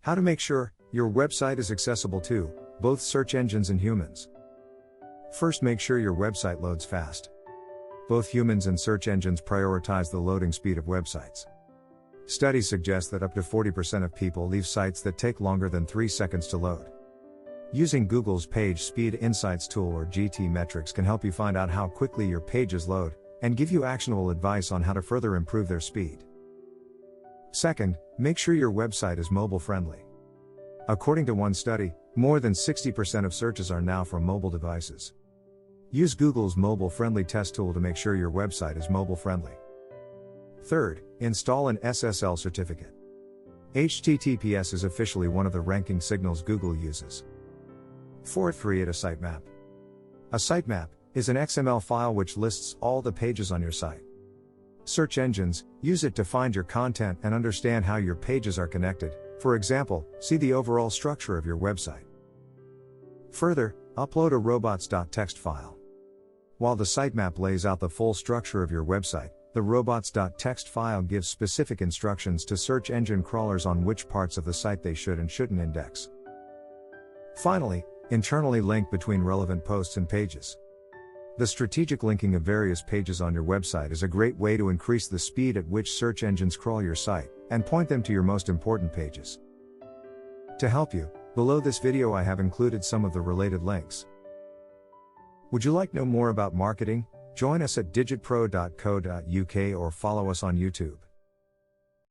How to make sure your website is accessible to both search engines and humans. First, make sure your website loads fast. Both humans and search engines prioritize the loading speed of websites. Studies suggest that up to 40% of people leave sites that take longer than 3 seconds to load. Using Google's Page Speed Insights tool or GTmetrix can help you find out how quickly your pages load, and give you actionable advice on how to further improve their speed. Second, make sure your website is mobile friendly. According to one study, more than 60% of searches are now from mobile devices. Use Google's mobile friendly test tool to make sure your website is mobile friendly. Third, install an SSL certificate. HTTPS is officially one of the ranking signals Google uses. Fourth, create a sitemap. A sitemap is an XML file which lists all the pages on your site. Search engines use it to find your content and understand how your pages are connected. For example, see the overall structure of your website. Further, upload a robots.txt file. While the sitemap lays out the full structure of your website, the robots.txt file gives specific instructions to search engine crawlers on which parts of the site they should and shouldn't index. Finally, internally link between relevant posts and pages. The strategic linking of various pages on your website is a great way to increase the speed at which search engines crawl your site, and point them to your most important pages. To help you, below this video I have included some of the related links. Would you like to know more about marketing? Join us at digitpro.co.uk or follow us on YouTube.